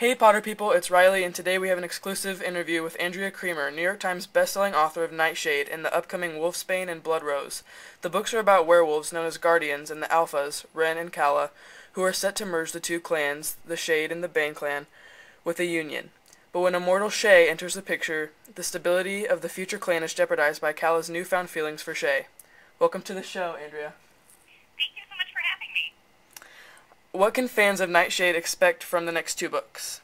Hey Potter people, it's Riley, and today we have an exclusive interview with Andrea Cremer, New York Times-bestselling author of Nightshade and the upcoming Wolfsbane and Bloodrose. The books are about werewolves known as Guardians and the Alphas, Ren and Calla, who are set to merge the two clans, the Shade and the Bane clan, with a union. But when immortal Shay enters the picture, the stability of the future clan is jeopardized by Calla's newfound feelings for Shay. Welcome to the show, Andrea. Thank you so much for having me. What can fans of Nightshade expect from the next two books?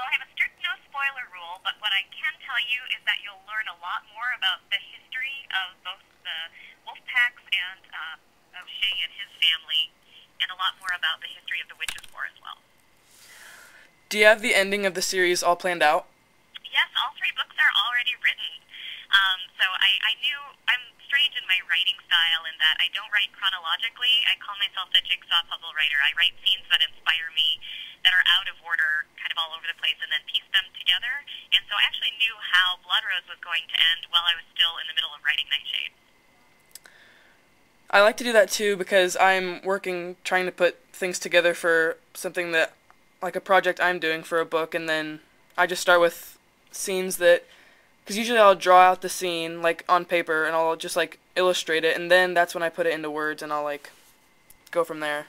Well, I have a strict no-spoiler rule, but what I can tell you is that you'll learn a lot more about the history of both the wolf packs and of Shay and his family, and a lot more about the history of the Witches' War as well. Do you have the ending of the series all planned out? Yes, all three books are already written. So I knew I'm strange in my writing style in that I don't write chronologically. I call myself the jigsaw puzzle writer. I write scenes that inspire me, that are out of order, kind of all over the place, and then piece them together. And so I actually knew how Bloodrose was going to end while I was still in the middle of writing Nightshade. I like to do that too because I'm trying to put things together for something that, like a project I'm doing for a book, and then I just start with scenes that, because usually I'll draw out the scene, like, on paper, and I'll just, like, illustrate it, and then that's when I put it into words, and I'll, like, go from there.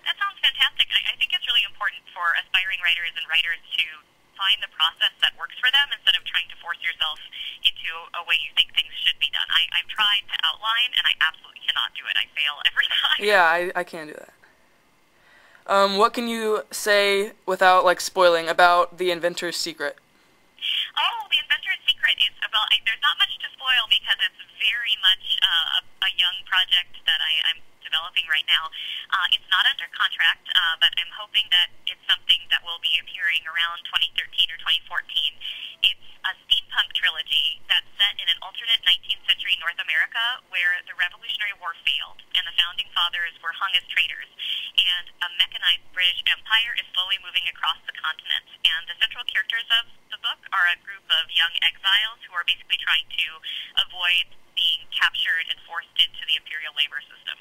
That sounds fantastic. I think it's really important for aspiring writers and writers to find the process that works for them instead of trying to force yourself into a way you think things should be done. I've tried to outline, and I absolutely cannot do it. I fail every time. Yeah, I can't do that. What can you say without, like, spoiling about the inventor's secret? Oh, the inventor's secret is, well, there's not much to spoil because it's very much a young project that I'm developing right now. It's not under contract, but I'm hoping that it's something that will be appearing around 2013 or 2014. It's a steampunk trilogy that's set in an alternate 19th century North America where the Revolutionary War failed and the founding fathers were hung as traitors. And a mechanized British Empire is slowly moving across the continent. And the central characters of the book are a group of young exiles who are basically trying to avoid being captured and forced into the imperial labor system.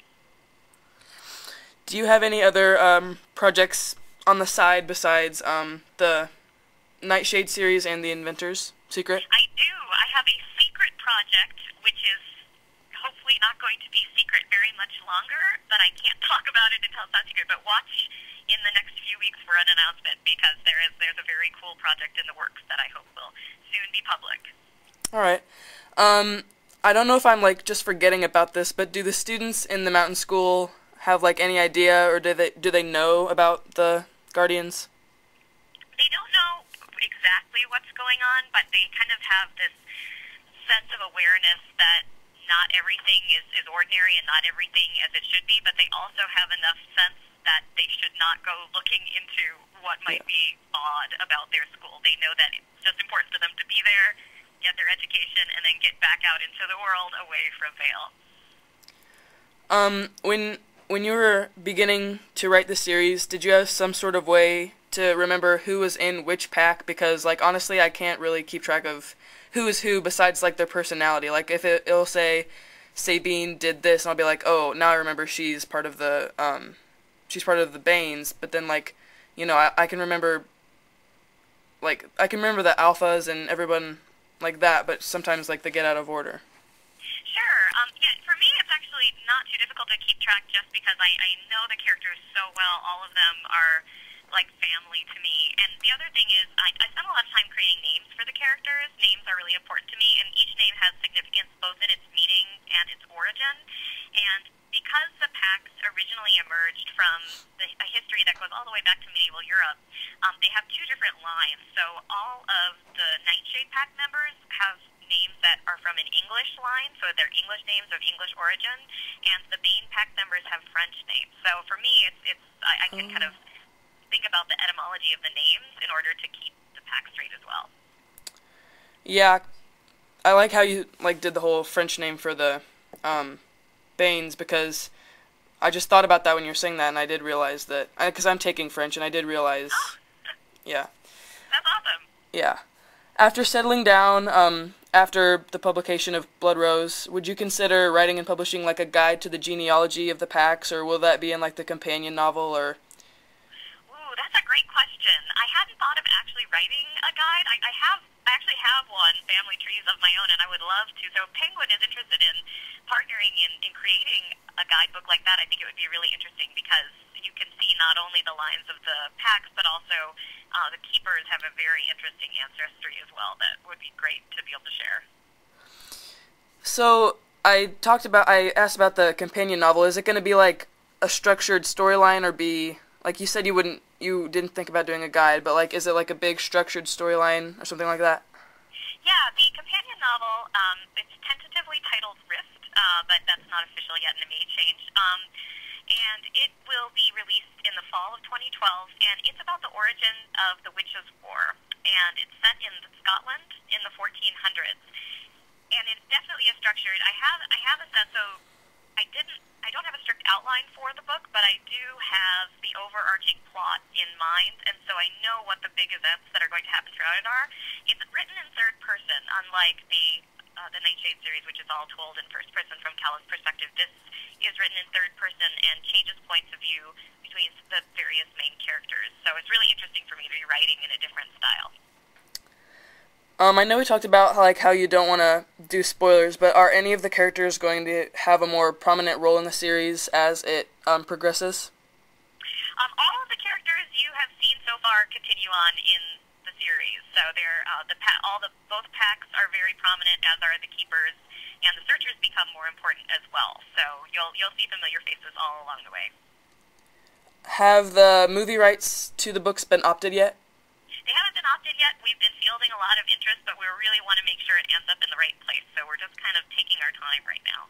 Do you have any other projects on the side besides the Nightshade series and the inventor's secret? I do. I have a secret project, which is hopefully not going to be secret very much longer, but I can't talk about it until it's not secret. But watch in the next few weeks for an announcement because there's a very cool project in the works that I hope will soon be public. All right. I don't know if I'm like just forgetting about this, but do the students in the mountain school have like any idea, or do they know about the Guardians? They don't know exactly what's going on, but they kind of have this sense of awareness that not everything is ordinary and not everything as it should be, but they also have enough sense that they should not go looking into what might be odd about their school. They know that it's just important for them to be there, get their education, and then get back out into the world away from Vale. When you were beginning to write the series, did you have some sort of way to remember who was in which pack? Because, like, honestly, I can't really keep track of who is who besides, like, their personality. Like, if it'll say Sabine did this, and I'll be like, oh, now I remember she's part of the Banes, but then, like, you know, I can remember, like, I can remember the Alphas and everyone like that, but sometimes, like, they get out of order. Sure. Yeah, for me it's actually not too difficult to keep track just because I know the characters so well. All of them are like family to me. And the other thing is I spend a lot of time creating names for the characters. Names are really important to me, and each name has significance both in its meaning and its origin. And because the packs originally emerged from a history that goes all the way back to medieval Europe, they have two different lines. So all of the Nightshade pack members have names that are from an English line, so they're English names of English origin, and the Bane pack members have French names. So for me, I can kind of think about the etymology of the names in order to keep the pack straight as well. Yeah, I like how you like did the whole French name for the Banes, because I just thought about that when you were saying that, and I did realize that, because I'm taking French, and I did realize, yeah. That's awesome. Yeah. After settling down, after the publication of Bloodrose, would you consider writing and publishing like a guide to the genealogy of the packs, or will that be in like the companion novel, or? Ooh, that's a great question. I haven't to. So if Penguin is interested in partnering in creating a guidebook like that, I think it would be really interesting because you can see not only the lines of the packs, but also the keepers have a very interesting ancestry as well that would be great to be able to share. So I asked about the companion novel. Is it going to be like a structured storyline, or be like you said you didn't think about doing a guide, but like is it like a big structured storyline or something like that? Yeah, the companion novel, it's tentatively titled Rift, but that's not official yet, and it may change. And it will be released in the fall of 2012, and it's about the origin of the Witches' War. And it's set in Scotland in the 1400s. And it's definitely a structured. I have a sense, so I don't have a strict outline for the book, but I do have the overarching plot in mind, and so I know what the big events that are going to happen throughout it are. It's written in third person, unlike the Nightshade series, which is all told in first person from Callum's perspective. This is written in third person and changes points of view between the various main characters. So it's really interesting for me to be writing in a different style. I know we talked about how you don't want to do spoilers, but are any of the characters going to have a more prominent role in the series as it progresses? All of the characters you have seen so far continue on in the series. So they're both packs are very prominent, as are the keepers, and the searchers become more important as well. So you'll see familiar faces all along the way. Have the movie rights to the books been opted yet? They haven't been opted yet. We've been fielding a lot of interest, but we really want to make sure it ends up in the right place. So we're just kind of taking our time right now.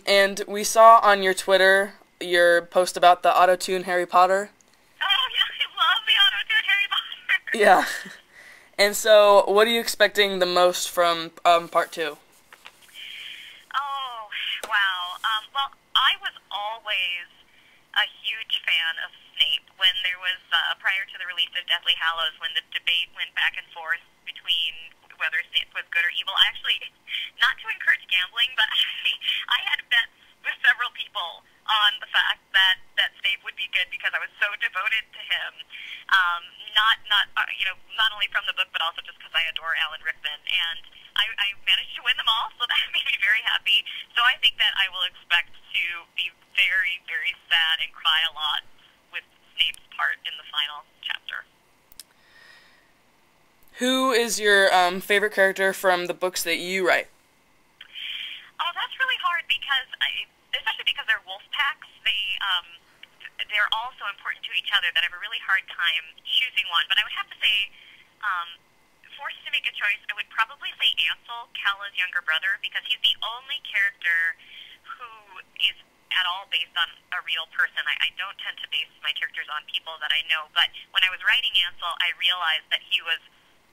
And we saw on your Twitter your post about the auto-tune Harry Potter. Oh, yeah, I love the auto-tune Harry Potter. Yeah. And so, what are you expecting the most from part 2? Oh, wow. Well, I was always a huge fan of Snape when there was, prior to the release of Deathly Hallows, when the debate went back and forth between whether Snape was good or evil. I actually, not to encourage gambling, but I had bets with several people on the fact that Snape would be good because I was so devoted to him. Not only from the book, but also just because I adore Alan Rickman. And I managed to win them all, so that made me very happy. So I think that I will expect to be very, very sad and cry a lot with Snape's part in the final chapter. Who is your favorite character from the books that you write? Oh, that's really hard because, especially because they're wolf packs, they're all so important to each other that I have a really hard time choosing one. But I would have to say, forced to make a choice, I would probably say Ansel, Calla's younger brother, because he's the only character who is at all based on a real person. I don't tend to base my characters on people that I know, but when I was writing Ansel, I realized that he was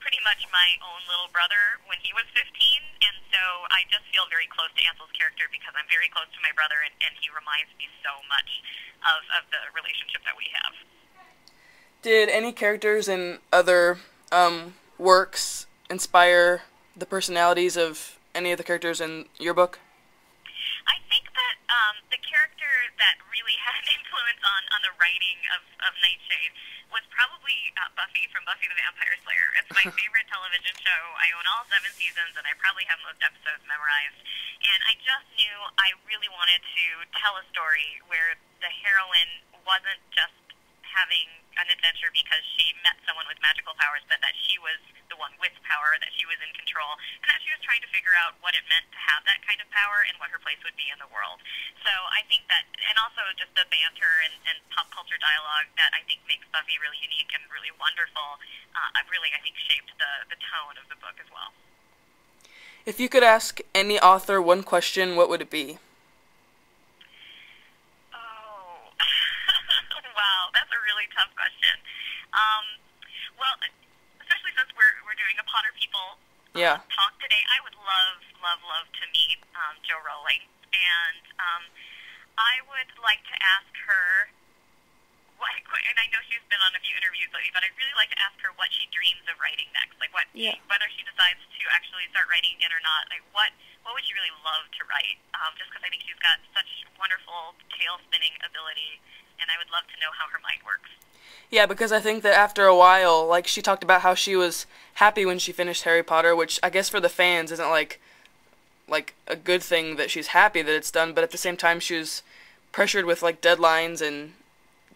pretty much my own little brother when he was 15, and so I just feel very close to Ansel's character because I'm very close to my brother, and he reminds me so much of the relationship that we have. Did any characters in other works inspire the personalities of any of the characters in your book? I think that the character that really had an influence on the writing of Nightshade was probably Buffy from Buffy the Vampire Slayer. It's my favorite television show. I own all 7 seasons, and I probably have most episodes memorized. And I just knew I really wanted to tell a story where the heroine wasn't just having an adventure because she met someone with magical powers, but that she was the one with power, that she was in control, and that she was trying to figure out what it meant to have that kind of power and what her place would be in the world. So I think that, and also just the banter and pop culture dialogue that I think makes Buffy really unique and really wonderful, really, I think, shaped the tone of the book as well. If you could ask any author one question, what would it be? Wow, that's a really tough question. Well, especially since we're doing a Potter People talk today, I would love to meet Jo Rowling, and I would like to ask her and I know she's been on a few interviews lately, but I'd really like to ask her what she dreams of writing next, like whether she decides to actually start writing again or not. Like what would she really love to write? Just because I think she's got such wonderful tale spinning ability, and I would love to know how her mind works. Yeah, because I think that after a while, like she talked about how she was happy when she finished Harry Potter, which I guess for the fans isn't like a good thing that she's happy that it's done, but at the same time she was pressured with like deadlines and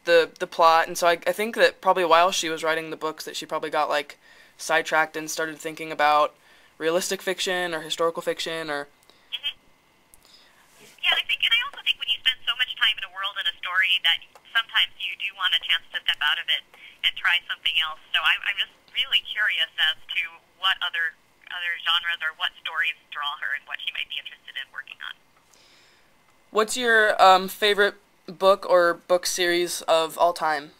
the plot, and so I think that probably while she was writing the books that she probably got like sidetracked and started thinking about realistic fiction or historical fiction or Hmm. Yeah, I think, and I also think when you spend so much time in a world and a story that sometimes you do want a chance to step out of it and try something else. So I'm just really curious as to what other genres or what stories draw her and what she might be interested in working on. what's your favorite book or book series of all time?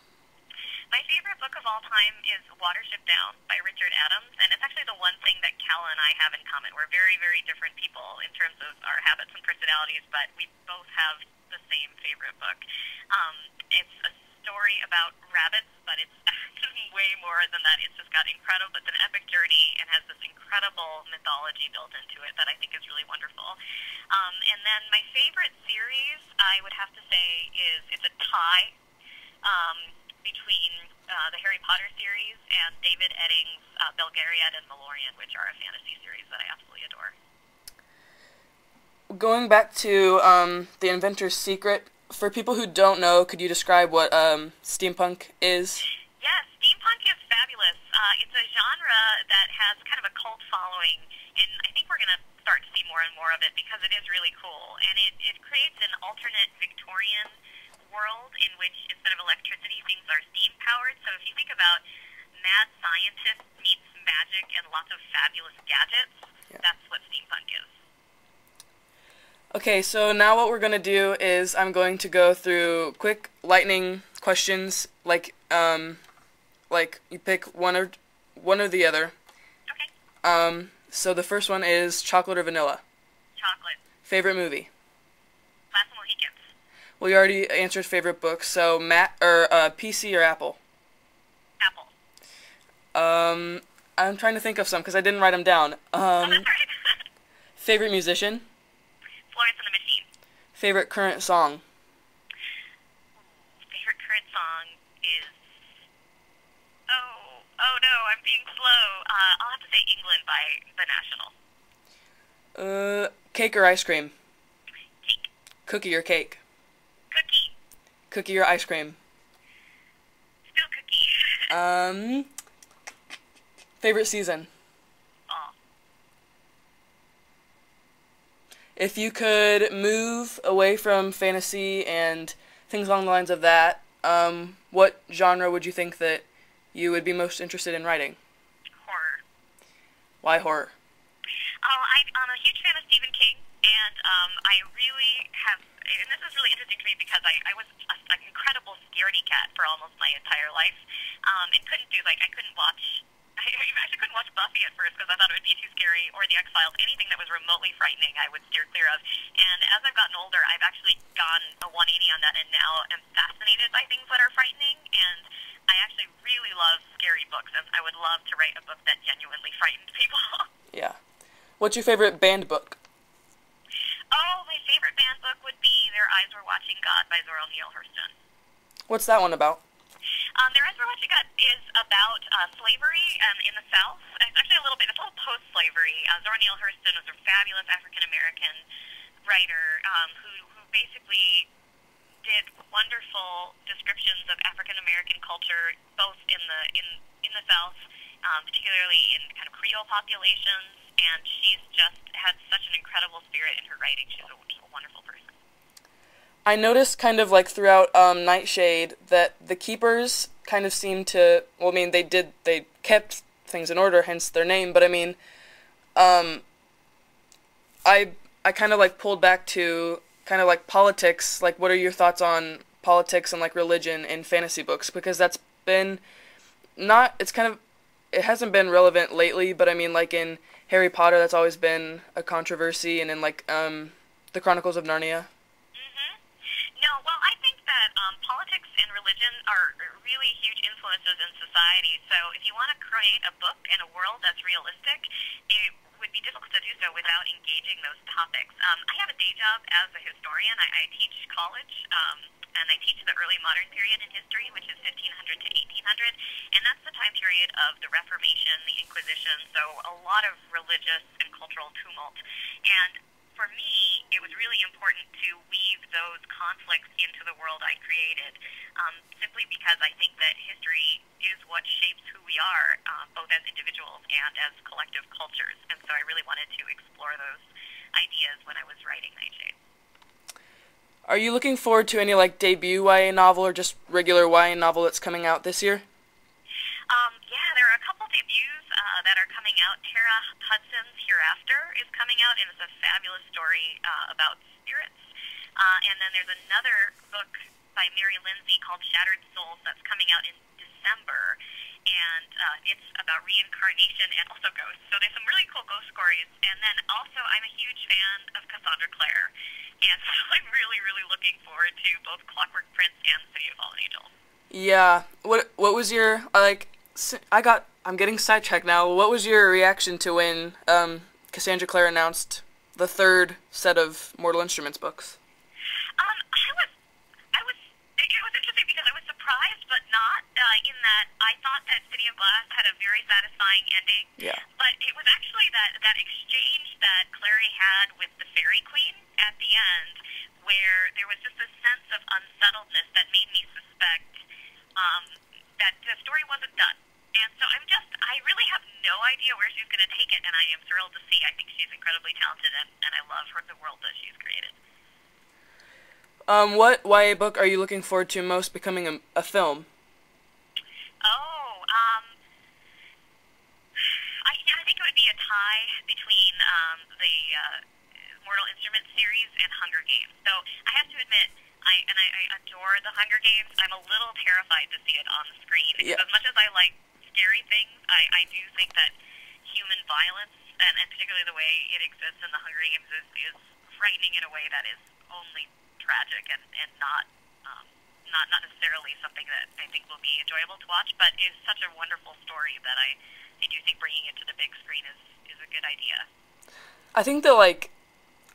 My favorite book of all time is Watership Down by Richard Adams, and it's actually the one thing that Cal and I have in common. We're very, very different people in terms of our habits and personalities, but we both have the same favorite book. It's a story about rabbits, but it's actually way more than that. It's just got incredible, it's an epic journey and has this incredible mythology built into it that I think is really wonderful. And then my favorite series, I would have to say, is it's a tie between the Harry Potter series and David Eddings' Belgariad and Malorian, which are a fantasy series that I absolutely adore. Going back to The Inventor's Secret, for people who don't know, could you describe what steampunk is? Yes, steampunk is fabulous. It's a genre that has kind of a cult following, and I think we're going to start to see more and more of it because it is really cool. And it creates an alternate Victorian world in which instead of electricity, things are steam-powered. So if you think about mad scientists meets magic and lots of fabulous gadgets, Yeah. that's what steampunk is. Okay, so now what we're going to do is I'm going to go through quick lightning questions, like you pick one or the other. Okay. So the first one is chocolate or vanilla. Chocolate. Favorite movie. Last of the Mohicans. Well, you already answered favorite book, so PC or Apple. Apple. I'm trying to think of some because I didn't write them down. Oh, that's right. Favorite musician. Florence and the Machine. Favorite current song. Favorite current song is... Oh no, I'm being slow. I'll have to say England by The National. Cake or ice cream. Cake. Cookie or cake. Cookie. Cookie or ice cream. Still cookie. Favorite season. Fall. If you could move away from fantasy and things along the lines of that, what genre would you think that you would be most interested in writing? Horror. Why horror? Oh, I'm a huge fan of Stephen King, and I really have, and this is really interesting to me because I was an incredible scaredy cat for almost my entire life, and I couldn't watch, I actually couldn't watch Buffy at first because I thought it would be too scary, or The X-Files. Anything that was remotely frightening I would steer clear of. And as I've gotten older, I've actually gone a 180 on that and now am fascinated by things that are frightening, and I actually really love scary books, and I would love to write a book that genuinely frightens people. Yeah. What's your favorite band book? Oh, my favorite band book would be Their Eyes Were Watching God by Zora Neale Hurston. What's that one about? Their Eyes Were Watching God is about slavery in the South. It's actually it's a little post-slavery. Zora Neale Hurston was a fabulous African-American writer who basically did wonderful descriptions of African-American culture, both in the South, particularly in kind of Creole populations, and she's just had such an incredible spirit in her writing. She's a wonderful person. I noticed kind of like throughout Nightshade that the keepers kind of seemed to, well, I mean, they kept things in order, hence their name, but I mean, I kind of like pulled back to kind of like politics, like what are your thoughts on politics and like religion in fantasy books, because that's been not, it's kind of, it hasn't been relevant lately, but I mean like in Harry Potter that's always been a controversy, and in like the Chronicles of Narnia. No, well, I think that politics and religion are really huge influences in society. So if you want to create a book in a world that's realistic, it would be difficult to do so without engaging those topics. I have a day job as a historian. I teach college, and I teach the early modern period in history, which is 1500 to 1800, and that's the time period of the Reformation, the Inquisition, so a lot of religious and cultural tumult. And for me, it was really important to weave those conflicts into the world I created, simply because I think that history is what shapes who we are, both as individuals and as collective cultures. And so I really wanted to explore those ideas when I was writing Nightshade. Are you looking forward to any like debut YA novel or just regular YA novel that's coming out this year? Yeah, there are a couple debuts that are coming out. Tara Hudson's Hereafter is coming out, and it's a fabulous story about spirits. And then there's another book by Mary Lindsay called Shattered Souls that's coming out in December, and it's about reincarnation and also ghosts. So there's some really cool ghost stories. And then also, I'm a huge fan of Cassandra Clare, and so I'm really, really looking forward to both Clockwork Prince and City of Fallen Angels. Yeah. What was your I'm getting sidetracked now. What was your reaction to when Cassandra Clare announced the third set of Mortal Instruments books? It was interesting because I was surprised, but not in that I thought that City of Glass had a very satisfying ending. Yeah. But it was actually that exchange that Clary had with the Fairy Queen at the end, where there was just a sense of unsettledness that made me suspect that the story wasn't done. And so I really have no idea where she's going to take it, and I am thrilled to see. I think she's incredibly talented, and I love the world that she's created. What YA book are you looking forward to most becoming a film? I think it would be a tie between the Mortal Instruments series and Hunger Games. So I have to admit, I adore the Hunger Games. I'm a little terrified to see it on the screen. Because as much as I like scary things, I do think that human violence, and particularly the way it exists in the Hunger Games, is frightening in a way that is only tragic and not necessarily something that I think will be enjoyable to watch, but is such a wonderful story that I do think bringing it to the big screen is a good idea. I think that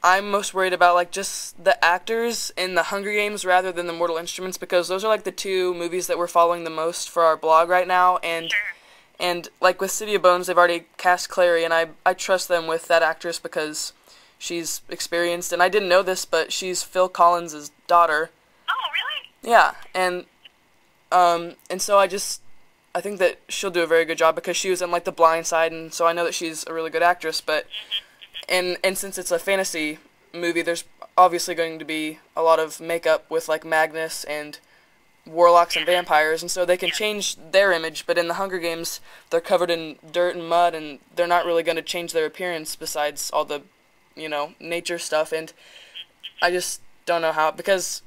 I'm most worried about just the actors in the Hunger Games rather than the Mortal Instruments, because those are the two movies that we're following the most for our blog right now, and Sure. and with City of Bones they've already cast Clary, and I trust them with that actress because she's experienced, and I didn't know this, but she's Phil Collins' daughter. Oh, really? Yeah, and so I think that she'll do a very good job because she was in The Blind Side, and so I know that she's a really good actress, but and since it's a fantasy movie, there's obviously going to be a lot of makeup with Magnus and warlocks and vampires, and so they can change their image, but in the Hunger Games they're covered in dirt and mud, and they're not really going to change their appearance besides all the nature stuff, and I just don't know how, because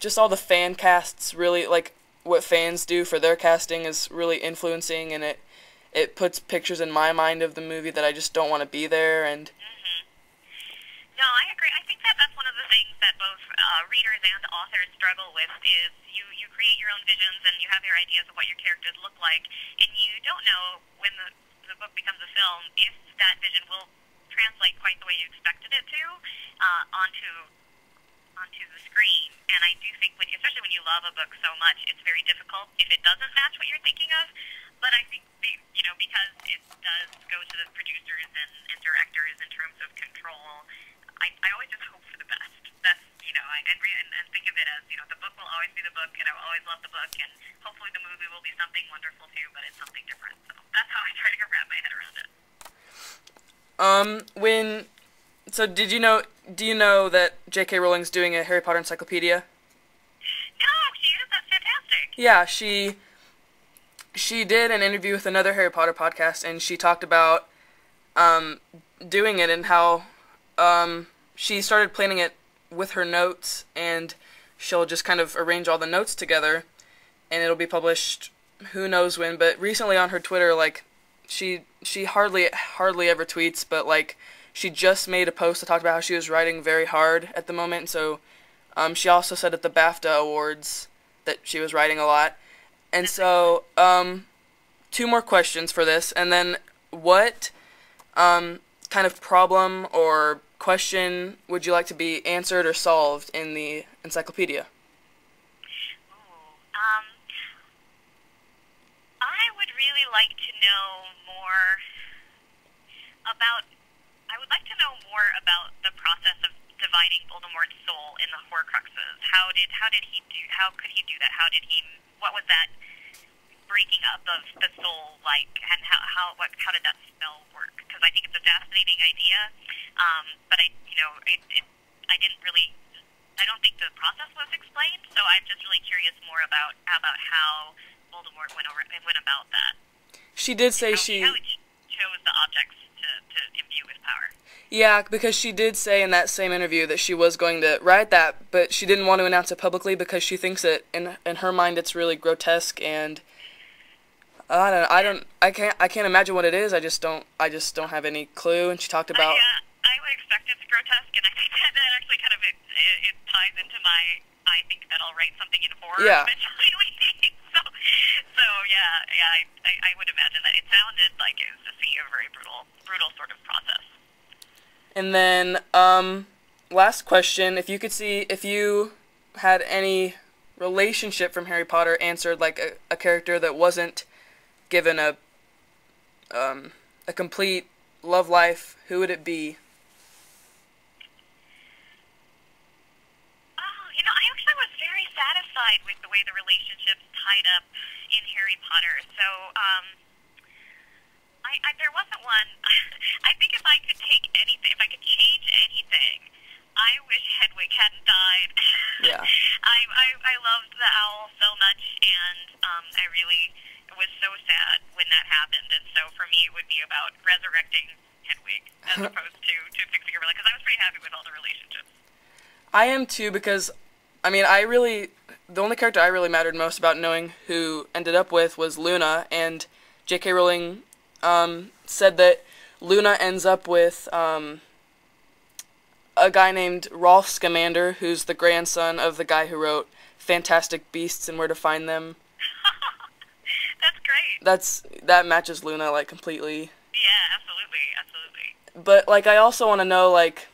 just all the fan casts really, what fans do for their casting is really influencing, and it puts pictures in my mind of the movie that I just don't want to be there, and... No, I agree. I think that's one of the things that both readers and authors struggle with is you create your own visions and you have your ideas of what your characters look like, and you don't know when the book becomes a film if that vision will translate quite the way you expected it to onto the screen. And I do think, especially when you love a book so much, it's very difficult if it doesn't match what you're thinking of. But I think, because it does go to the producers and directors in terms of control, I always just hope for the best. That's, and think of it as, the book will always be the book, and I will always love the book, and hopefully the movie will be something wonderful too, but it's something different. So that's how I try to wrap my head around it. Do you know that J.K. Rowling's doing a Harry Potter encyclopedia? No, she is. That's fantastic. Yeah, she did an interview with another Harry Potter podcast, and she talked about doing it and how she started planning it with her notes, and she'll just kind of arrange all the notes together, and it'll be published who knows when. But recently on her Twitter, she hardly ever tweets, but she just made a post that talked about how she was writing very hard at the moment. So she also said at the BAFTA Awards that she was writing a lot. And so 2 more questions for this, and then what kind of problem or question would you like to be answered or solved in the encyclopedia? like to know more about. I would like to know more about the process of dividing Voldemort's soul in the Horcruxes. How did he do? How could he do that? How did he? What was that breaking up of the soul like? And how did that spell work? Because I think it's a fascinating idea. But I didn't really. I don't think the process was explained. So I'm just really curious more about how Voldemort went about that. She did say how he chose the objects to imbue with power. Yeah, because she did say in that same interview that she was going to write that, but she didn't want to announce it publicly because she thinks that in her mind it's really grotesque, and I can't imagine what it is. I just don't have any clue. And she talked about. I would expect it's grotesque, and I think that actually kind of it ties into my. I think that I'll write something in horror eventually. So I would imagine that it sounded like it was a very brutal sort of process. And then, last question, if you had any relationship from Harry Potter answered like a character that wasn't given a complete love life, who would it be? I actually was very satisfied with the way the relationships tied up in Harry Potter. So, there wasn't one. I think if I could take anything, if I could change anything, I wish Hedwig hadn't died. Yeah. I loved the owl so much, and I really was so sad when that happened. And so for me, it would be about resurrecting Hedwig as opposed to fixing her, because I was pretty happy with all the relationships. I am too, because the only character I really mattered most about knowing who ended up with was Luna, and J.K. Rowling said that Luna ends up with a guy named Rolf Scamander, who's the grandson of the guy who wrote Fantastic Beasts and Where to Find Them. That's great. That matches Luna like completely. Yeah, absolutely. But like I also want to know like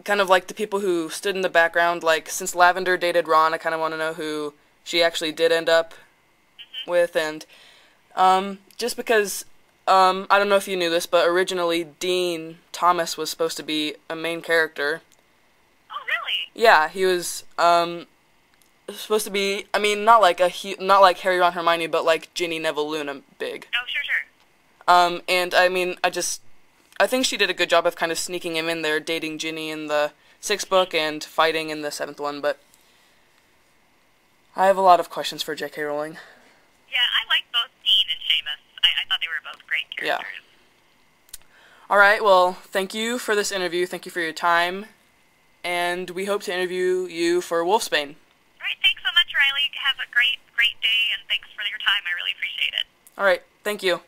kind of like the people who stood in the background, like since Lavender dated Ron, I kind of want to know who she actually did end up with, and just because I don't know if you knew this, but originally Dean Thomas was supposed to be a main character. Oh, really? Yeah, he was supposed to be. I mean, not like Harry, Ron, Hermione, but like Ginny, Neville, Luna, big. Oh, sure. And I mean, I think she did a good job of kind of sneaking him in there, dating Ginny in the 6th book and fighting in the 7th one, but I have a lot of questions for J.K. Rowling. Yeah, I like both Dean and Seamus. I thought they were both great characters. Yeah. Alright, well, thank you for this interview, thank you for your time, and we hope to interview you for Wolfsbane. Alright, thanks so much, Riley. Have a great day, and thanks for your time. I really appreciate it. Alright, thank you.